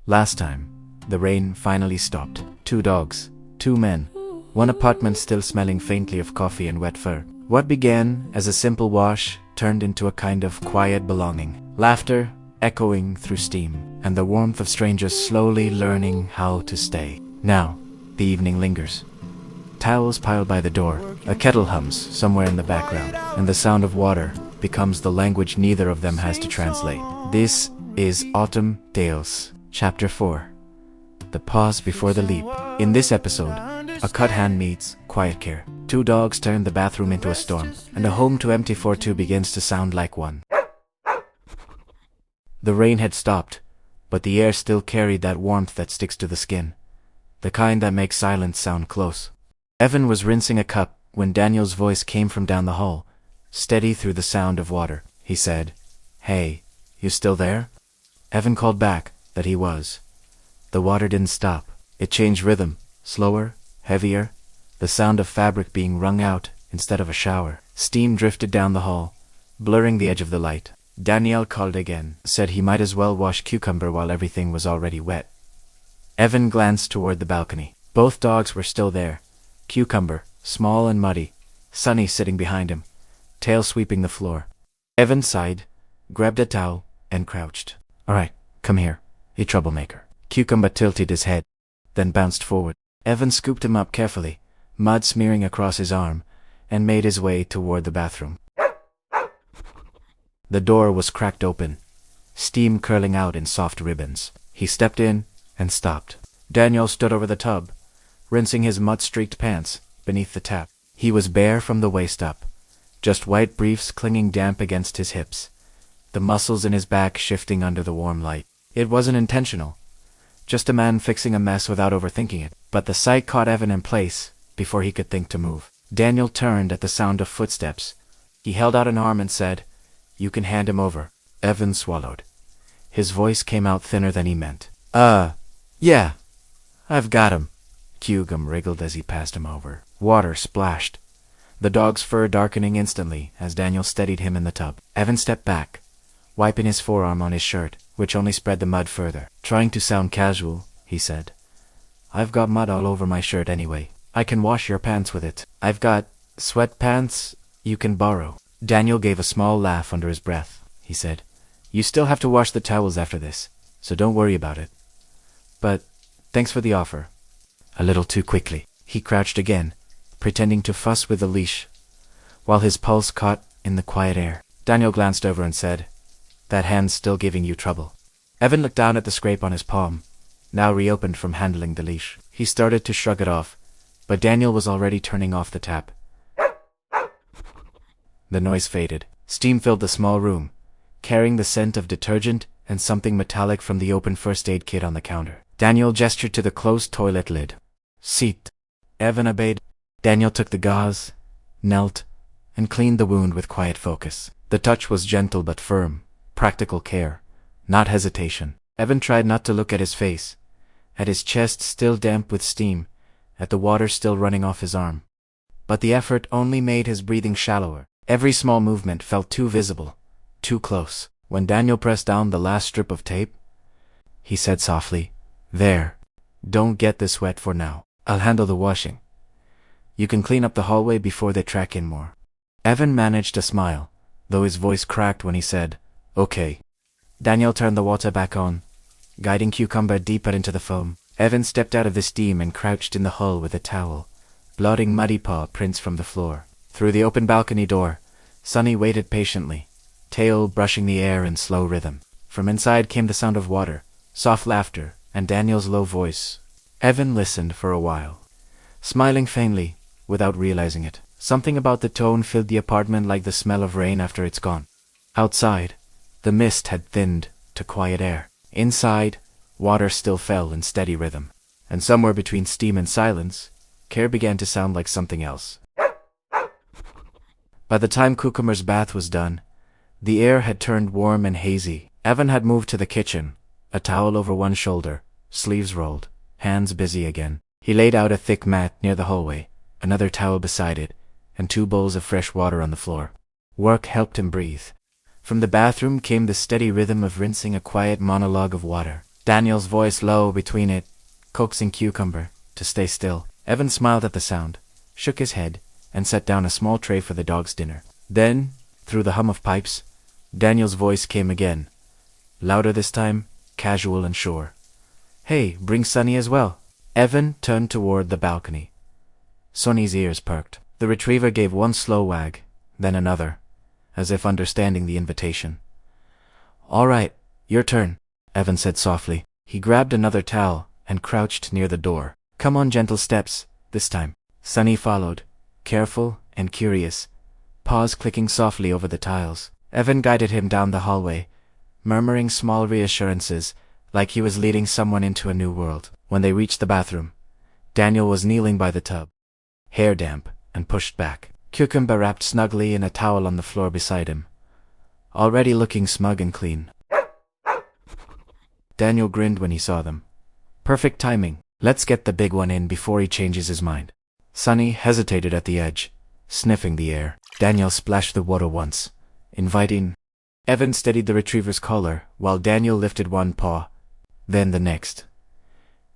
Last time, the rain finally stopped. 2 dogs, 2 men, 1 apartment still smelling faintly of coffee and wet fur. What began as a simple wash turned into a kind of quiet belonging. Laughter echoing through steam, and the warmth of strangers slowly learning how to stay. Now, the evening lingers. Towels piled by the door, a kettle hums somewhere in the background, and the sound of water becomes the language neither of them has to translate. This is Autumn Tales, Chapter 4. The Pause Before the Leap. In this episode, a cut hand meets quiet care. 2 dogs turn the bathroom into a storm, and a home to empty for 2 begins to sound like one. The rain had stopped, but the air still carried that warmth that sticks to the skin, the kind that makes silence sound close. Evan was rinsing a cup when Daniel's voice came from down the hall, steady through the sound of water. He said, "Hey, you still there?" Evan called back that he was. The water didn't stop. It changed rhythm, slower, heavier, the sound of fabric being wrung out instead of a shower. Steam drifted down the hall, blurring the edge of the light. Daniel called again, said he might as well wash Cucumber while everything was already wet. Evan glanced toward the balcony. Both dogs were still there. Cucumber, small and muddy, Sunny sitting behind him, tail sweeping the floor. Evan sighed, grabbed a towel, and crouched. "All right, come here, you troublemaker." Cucumber tilted his head, then bounced forward. Evan scooped him up carefully, mud smearing across his arm, and made his way toward the bathroom. The door was cracked open, steam curling out in soft ribbons. He stepped in and stopped. Daniel stood over the tub, rinsing his mud-streaked pants beneath the tap. He was bare from the waist up, just white briefs clinging damp against his hips, the muscles in his back shifting under the warm light. It wasn't intentional, just a man fixing a mess without overthinking it. But the sight caught Evan in place before he could think to move. Daniel turned at the sound of footsteps. He held out an arm and said, "You can hand him over." Evan swallowed. His voice came out thinner than he meant. Yeah, I've got him." Cucumber wriggled as he passed him over. Water splashed, the dog's fur darkening instantly as Daniel steadied him in the tub. Evan stepped back, wiping his forearm on his shirt, which only spread the mud further. Trying to sound casual, he said, "I've got mud all over my shirt anyway. I can wash your pants with it. I've got sweatpants you can borrow." Daniel gave a small laugh under his breath. He said, "You still have to wash the towels after this, so don't worry about it. But thanks for the offer." A little too quickly, he crouched again, pretending to fuss with the leash, while his pulse caught in the quiet air. Daniel glanced over and said, "That hand's still giving you trouble." Evan looked down at the scrape on his palm, now reopened from handling the leash. He started to shrug it off, but Daniel was already turning off the tap. The noise faded. Steam filled the small room, carrying the scent of detergent and something metallic from the open first aid kit on the counter. Daniel gestured to the closed toilet lid. "Sit." Evan obeyed. Daniel took the gauze, knelt, and cleaned the wound with quiet focus. The touch was gentle but firm, practical care, not hesitation. Evan tried not to look at his face, at his chest still damp with steam, at the water still running off his arm. But the effort only made his breathing shallower. Every small movement felt too visible, too close. When Daniel pressed down the last strip of tape, he said softly, "There, don't get this wet for now. I'll handle the washing. You can clean up the hallway before they track in more." Evan managed a smile, though his voice cracked when he said, "Okay." Daniel turned the water back on, guiding Cucumber deeper into the foam. Evan stepped out of the steam and crouched in the hall with a towel, blotting muddy paw prints from the floor. Through the open balcony door, Sunny waited patiently, tail brushing the air in slow rhythm. From inside came the sound of water, soft laughter, and Daniel's low voice. Evan listened for a while, smiling faintly, without realizing it. Something about the tone filled the apartment like the smell of rain after it's gone. Outside, the mist had thinned to quiet air. Inside, water still fell in steady rhythm. And somewhere between steam and silence, care began to sound like something else. By the time Cucumber's bath was done, the air had turned warm and hazy. Evan had moved to the kitchen, a towel over one shoulder, sleeves rolled, hands busy again. He laid out a thick mat near the hallway, another towel beside it, and 2 bowls of fresh water on the floor. Work helped him breathe. From the bathroom came the steady rhythm of rinsing, a quiet monologue of water. Daniel's voice low between it, coaxing Cucumber to stay still. Evan smiled at the sound, shook his head, and set down a small tray for the dog's dinner. Then, through the hum of pipes, Daniel's voice came again, louder this time, casual and sure. "Hey, bring Sonny as well." Evan turned toward the balcony. Sonny's ears perked. The retriever gave one slow wag, then another, as if understanding the invitation. "All right, your turn," Evan said softly. He grabbed another towel and crouched near the door. "Come on, gentle steps, this time." Sonny followed, careful and curious, paws clicking softly over the tiles. Evan guided him down the hallway, murmuring small reassurances, like he was leading someone into a new world. When they reached the bathroom, Daniel was kneeling by the tub, hair damp and pushed back. Cucumber wrapped snugly in a towel on the floor beside him, already looking smug and clean. Daniel grinned when he saw them. Perfect timing. Let's get the big one in before he changes his mind. Sonny hesitated at the edge, sniffing the air. Daniel splashed the water once, inviting. Evan steadied the retriever's collar while Daniel lifted one paw, then the next.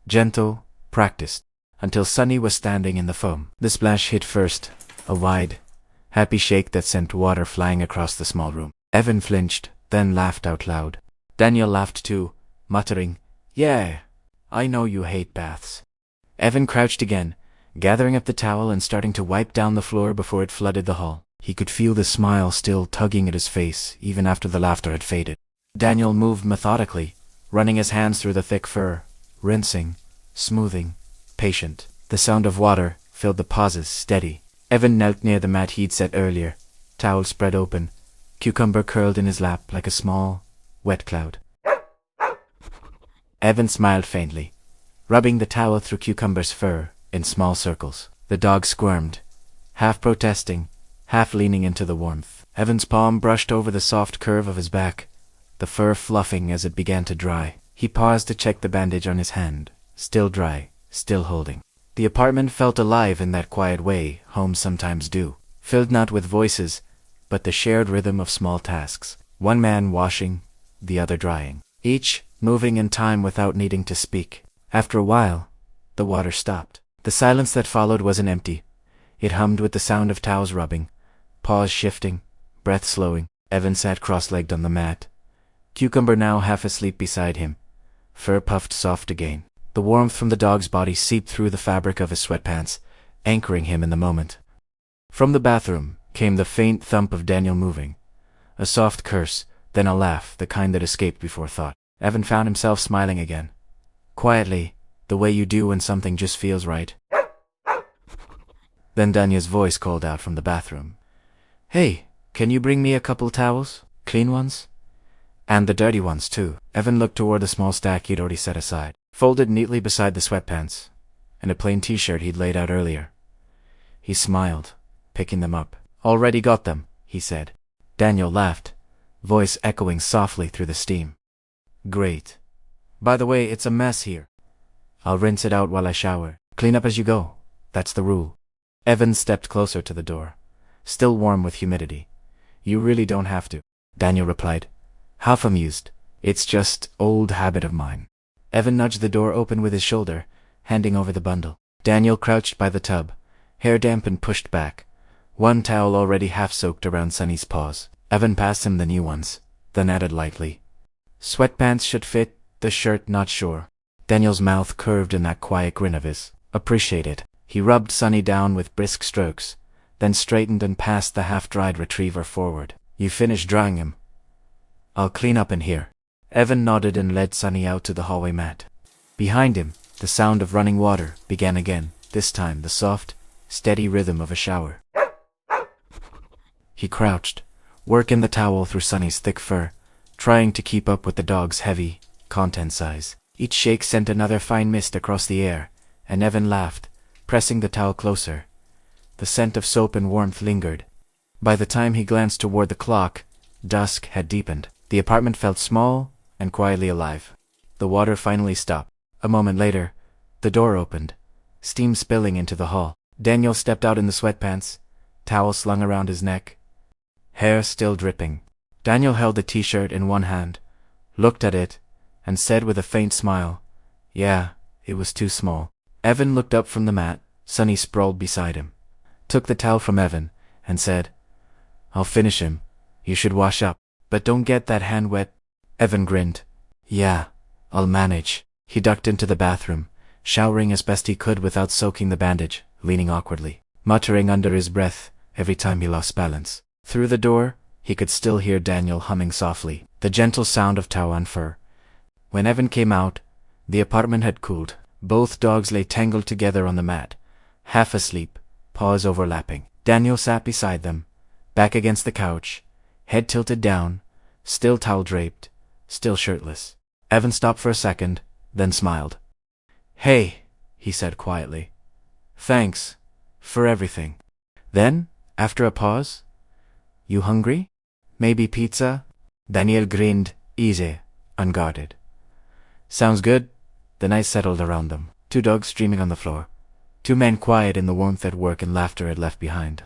Gentle, practiced, until Sonny was standing in the foam. The splash hit first, a wide, happy shake that sent water flying across the small room. Evan flinched, then laughed out loud. Daniel laughed too, muttering, "Yeah, I know you hate baths." Evan crouched again, gathering up the towel and starting to wipe down the floor before it flooded the hall. He could feel the smile still tugging at his face even after the laughter had faded. Daniel moved methodically, running his hands through the thick fur, rinsing, smoothing, patient. The sound of water filled the pauses steady. Evan knelt near the mat he'd set earlier, towel spread open, Cucumber curled in his lap like a small, wet cloud. Evan smiled faintly, rubbing the towel through Cucumber's fur in small circles. The dog squirmed, half protesting, half leaning into the warmth. Evan's palm brushed over the soft curve of his back, the fur fluffing as it began to dry. He paused to check the bandage on his hand, still dry, still holding. The apartment felt alive in that quiet way homes sometimes do, filled not with voices, but the shared rhythm of small tasks. One man washing, the other drying, each moving in time without needing to speak. After a while, the water stopped. The silence that followed wasn't empty. It hummed with the sound of towels rubbing, paws shifting, breath slowing. Evan sat cross-legged on the mat, Cucumber now half asleep beside him, fur puffed soft again. The warmth from the dog's body seeped through the fabric of his sweatpants, anchoring him in the moment. From the bathroom came the faint thump of Daniel moving, a soft curse, then a laugh, the kind that escaped before thought. Evan found himself smiling again, quietly, the way you do when something just feels right. Then Daniel's voice called out from the bathroom. "Hey, can you bring me a couple towels? Clean ones? And the dirty ones too." Evan looked toward the small stack he'd already set aside, folded neatly beside the sweatpants, and a plain t-shirt he'd laid out earlier. He smiled, picking them up. "Already got them," he said. Daniel laughed, voice echoing softly through the steam. "Great. By the way, it's a mess here. I'll rinse it out while I shower. Clean up as you go. That's the rule." Evan stepped closer to the door, still warm with humidity. "You really don't have to," Daniel replied, half amused. "It's just old habit of mine." Evan nudged the door open with his shoulder, handing over the bundle. Daniel crouched by the tub, hair damp and pushed back, one towel already half-soaked around Sonny's paws. Evan passed him the new ones, then added lightly, "Sweatpants should fit, the shirt not sure." Daniel's mouth curved in that quiet grin of his. "Appreciate it." He rubbed Sonny down with brisk strokes, then straightened and passed the half-dried retriever forward. "You finished drying him? I'll clean up in here." Evan nodded and led Sonny out to the hallway mat. Behind him, the sound of running water began again, this time the soft, steady rhythm of a shower. He crouched, working the towel through Sonny's thick fur, trying to keep up with the dog's heavy, content size. Each shake sent another fine mist across the air, and Evan laughed, pressing the towel closer. The scent of soap and warmth lingered. By the time he glanced toward the clock, dusk had deepened. The apartment felt small and quietly alive. The water finally stopped. A moment later, the door opened, steam spilling into the hall. Daniel stepped out in the sweatpants, towel slung around his neck, hair still dripping. Daniel held the t-shirt in one hand, looked at it, and said with a faint smile, "Yeah, it was too small." Evan looked up from the mat. Sonny sprawled beside him, took the towel from Evan, and said, "I'll finish him. You should wash up, but don't get that hand wet." Evan grinned. "Yeah, I'll manage." He ducked into the bathroom, showering as best he could without soaking the bandage, leaning awkwardly, muttering under his breath every time he lost balance. Through the door, he could still hear Daniel humming softly, the gentle sound of Tawan fur. When Evan came out, the apartment had cooled. Both dogs lay tangled together on the mat, half asleep, paws overlapping. Daniel sat beside them, back against the couch, head tilted down, still towel-draped, still shirtless. Evan stopped for a second, then smiled. "Hey," he said quietly. "Thanks for everything." Then, after a pause, "You hungry? Maybe pizza?" Daniel grinned, easy, unguarded. "Sounds good." The night settled around them, 2 dogs streaming on the floor, 2 men quiet in the warmth that work and laughter had left behind.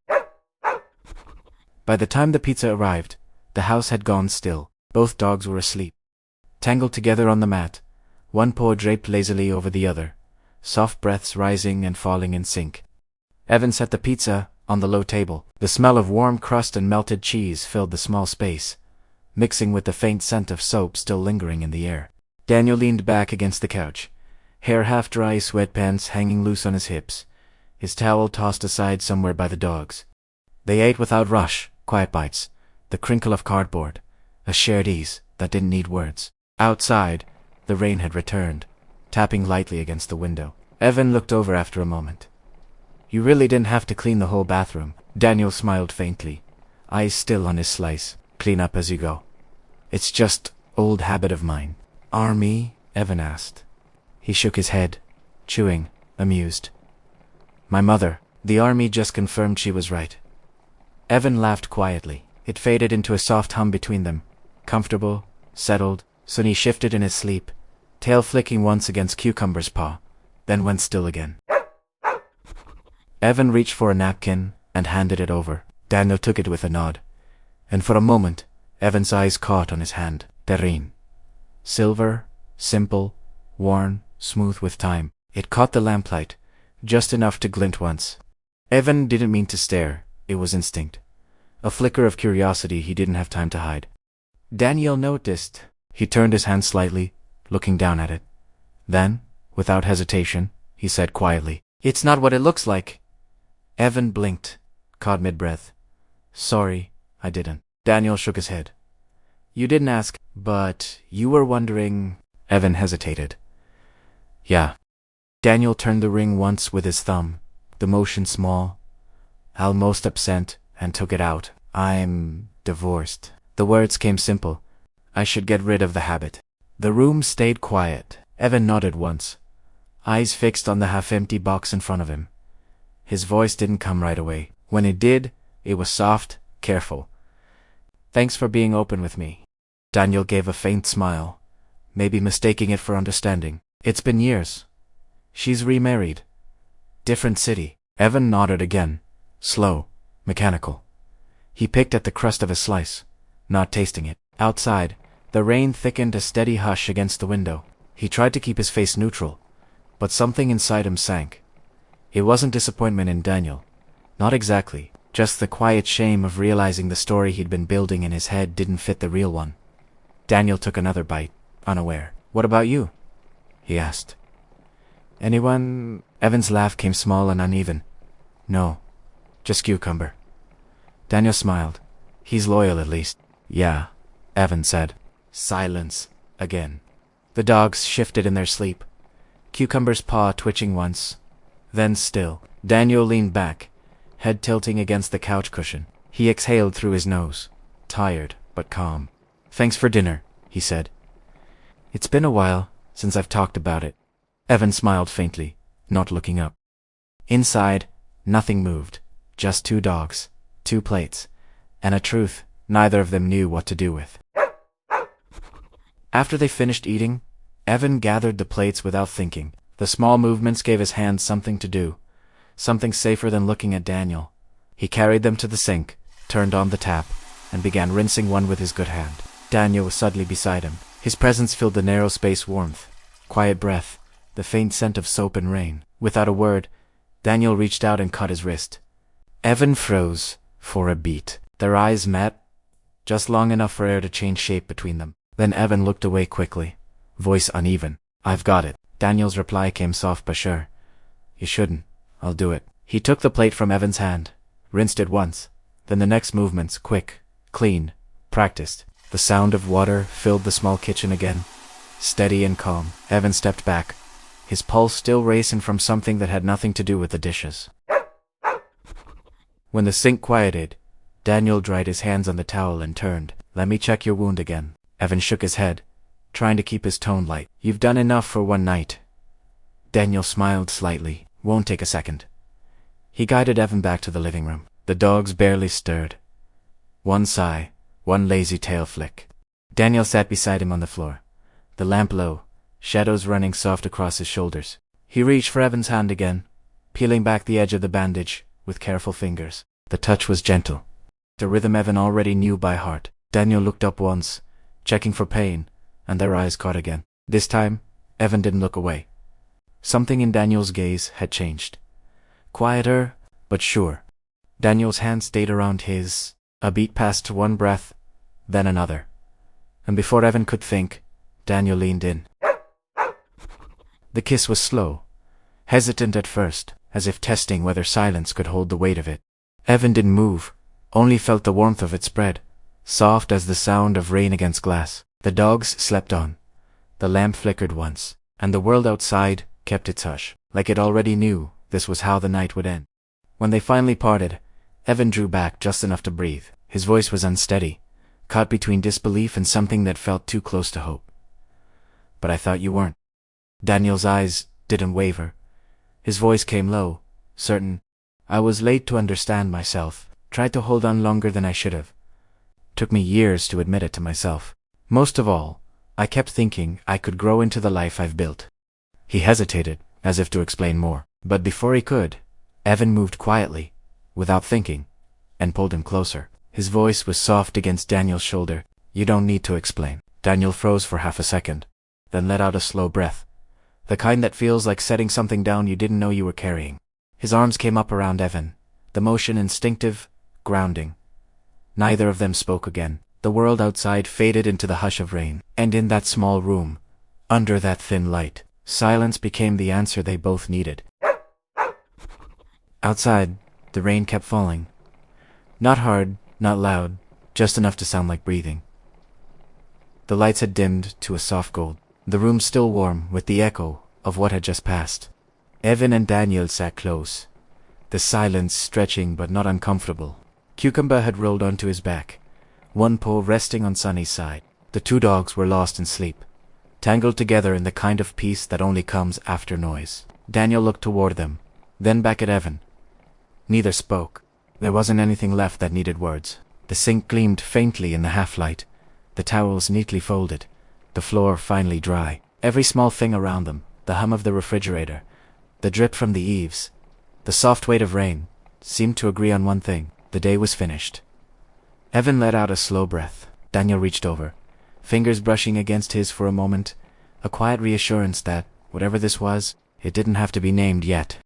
By the time the pizza arrived, the house had gone still. Both dogs were asleep, tangled together on the mat, one paw draped lazily over the other, soft breaths rising and falling in sync. Evan set the pizza on the low table. The smell of warm crust and melted cheese filled the small space, mixing with the faint scent of soap still lingering in the air. Daniel leaned back against the couch, hair half dry, sweatpants hanging loose on his hips, his towel tossed aside somewhere by the dogs. They ate without rush, quiet bites, the crinkle of cardboard, a shared ease that didn't need words. Outside, the rain had returned, tapping lightly against the window. Evan looked over after a moment. "You really didn't have to clean the whole bathroom." Daniel smiled faintly, eyes still on his slice. "Clean up as you go. It's just old habit of mine." "Army?" Evan asked. He shook his head, chewing, amused. "My mother." The army just confirmed she was right. Evan laughed quietly. It faded into a soft hum between them, comfortable, settled. Sonny shifted in his sleep, tail flicking once against Cucumber's paw, then went still again. Evan reached for a napkin and handed it over. Daniel took it with a nod, and for a moment, Evan's eyes caught on his hand. Terrine. Silver, simple, worn, smooth with time. It caught the lamplight, just enough to glint once. Evan didn't mean to stare, it was instinct. A flicker of curiosity he didn't have time to hide. Daniel noticed. He turned his hand slightly, looking down at it. Then, without hesitation, he said quietly, "It's not what it looks like." Evan blinked, caught mid-breath. "Sorry, I didn't." Daniel shook his head. "You didn't ask, but you were wondering." Evan hesitated. "Yeah." Daniel turned the ring once with his thumb, the motion small, almost absent, and took it out. "I'm divorced." The words came simple. "I should get rid of the habit." The room stayed quiet. Evan nodded once, eyes fixed on the half-empty box in front of him. His voice didn't come right away. When it did, it was soft, careful. "Thanks for being open with me." Daniel gave a faint smile, maybe mistaking it for understanding. "It's been years. She's remarried. Different city." Evan nodded again, slow, mechanical. He picked at the crust of a slice, not tasting it. Outside, the rain thickened a steady hush against the window. He tried to keep his face neutral, but something inside him sank. It wasn't disappointment in Daniel. Not exactly. Just the quiet shame of realizing the story he'd been building in his head didn't fit the real one. Daniel took another bite, unaware. "What about you?" he asked. "Anyone?" Evan's laugh came small and uneven. "No, just Cucumber." Daniel smiled. "He's loyal at least." "Yeah," Evan said. Silence again. The dogs shifted in their sleep, Cucumber's paw twitching once, then still. Daniel leaned back, head tilting against the couch cushion. He exhaled through his nose, tired but calm. "Thanks for dinner," he said. "It's been a while since I've talked about it." Evan smiled faintly, not looking up. Inside, nothing moved, just 2 dogs, 2 plates, and a truth neither of them knew what to do with. After they finished eating, Evan gathered the plates without thinking. The small movements gave his hands something to do, something safer than looking at Daniel. He carried them to the sink, turned on the tap, and began rinsing one with his good hand. Daniel was suddenly beside him, His presence filled the narrow space warmth, quiet breath, the faint scent of soap and rain. Without a word, Daniel reached out and caught his wrist. Evan froze for a beat. Their eyes met, just long enough for air to change shape between them. Then Evan looked away quickly, voice uneven. I've got it. Daniel's reply came soft but sure. You shouldn't. I'll do it. He took the plate from Evan's hand, rinsed it once, then the next movements, quick, clean, practiced. The sound of water filled the small kitchen again, steady and calm. Evan stepped back, his pulse still racing from something that had nothing to do with the dishes. When the sink quieted, Daniel dried his hands on the towel and turned. Let me check your wound again. Evan shook his head, trying to keep his tone light. You've done enough for one night. Daniel smiled slightly. Won't take a second. He guided Evan back to the living room. The dogs barely stirred. One sigh, one lazy tail flick. Daniel sat beside him on the floor, the lamp low, shadows running soft across his shoulders. He reached for Evan's hand again, peeling back the edge of the bandage with careful fingers. The touch was gentle, the rhythm Evan already knew by heart. Daniel looked up once, checking for pain, and their eyes caught again. This time, Evan didn't look away. Something in Daniel's gaze had changed. Quieter, but sure. Daniel's hand stayed around his. A beat passed one breath, then another. And before Evan could think, Daniel leaned in. The kiss was slow, hesitant at first, as if testing whether silence could hold the weight of it. Evan didn't move, only felt the warmth of it spread, soft as the sound of rain against glass. The dogs slept on. The lamp flickered once, and the world outside kept its hush, like it already knew this was how the night would end. When they finally parted, Evan drew back just enough to breathe. His voice was unsteady, caught between disbelief and something that felt too close to hope. But I thought you weren't. Daniel's eyes didn't waver. His voice came low, certain. I was late to understand myself, tried to hold on longer than I should have. Took me years to admit it to myself. Most of all, I kept thinking I could grow into the life I've built. He hesitated, as if to explain more. But before he could, Evan moved quietly, without thinking, and pulled him closer. His voice was soft against Daniel's shoulder. You don't need to explain. Daniel froze for half a second, then let out a slow breath. The kind that feels like setting something down you didn't know you were carrying. His arms came up around Evan, the motion instinctive, grounding. Neither of them spoke again. The world outside faded into the hush of rain, and in that small room, under that thin light, silence became the answer they both needed. Outside, the rain kept falling. Not hard, not loud, just enough to sound like breathing. The lights had dimmed to a soft gold, the room still warm with the echo of what had just passed. Evan and Daniel sat close, the silence stretching but not uncomfortable. Cucumber had rolled onto his back, one paw resting on Sunny's side. The two dogs were lost in sleep, tangled together in the kind of peace that only comes after noise. Daniel looked toward them, then back at Evan. Neither spoke. There wasn't anything left that needed words. The sink gleamed faintly in the half-light, the towels neatly folded, the floor finally dry. Every small thing around them, the hum of the refrigerator, the drip from the eaves, the soft weight of rain, seemed to agree on one thing. The day was finished. Evan let out a slow breath. Daniel reached over, fingers brushing against his for a moment, a quiet reassurance that, whatever this was, it didn't have to be named yet.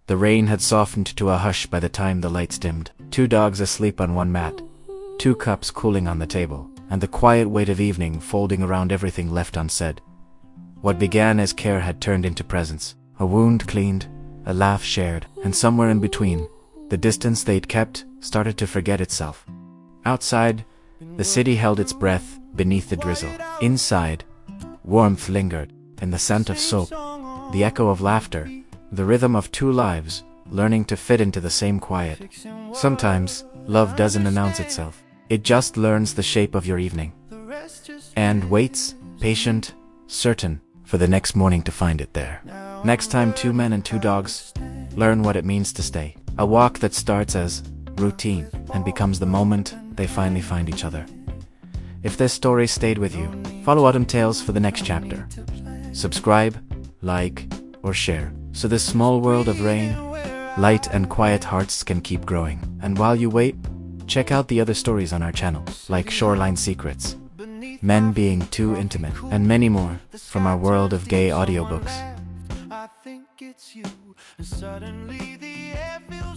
The rain had softened to a hush by the time the lights dimmed. Two dogs asleep on one mat, two cups cooling on the table, and the quiet weight of evening folding around everything left unsaid. What began as care had turned into presence, a wound cleaned, a laugh shared, and somewhere in between, the distance they'd kept started to forget itself. Outside, the city held its breath beneath the drizzle. Inside, warmth lingered, and the scent of soap, the echo of laughter, the rhythm of two lives learning to fit into the same quiet. Sometimes, love doesn't announce itself. It just learns the shape of your evening, and waits, patient, certain, for the next morning to find it there. Next time two men and two dogs learn what it means to stay. A walk that starts as routine and becomes the moment they finally find each other. If this story stayed with you, follow Autumn Tales for the next chapter. Subscribe, like, or share, so this small world of rain, light and quiet hearts can keep growing. And while you wait, check out the other stories on our channel, like Shoreline Secrets, men being too intimate, and many more from our world of gay audiobooks. I think it's you, and suddenly the air feels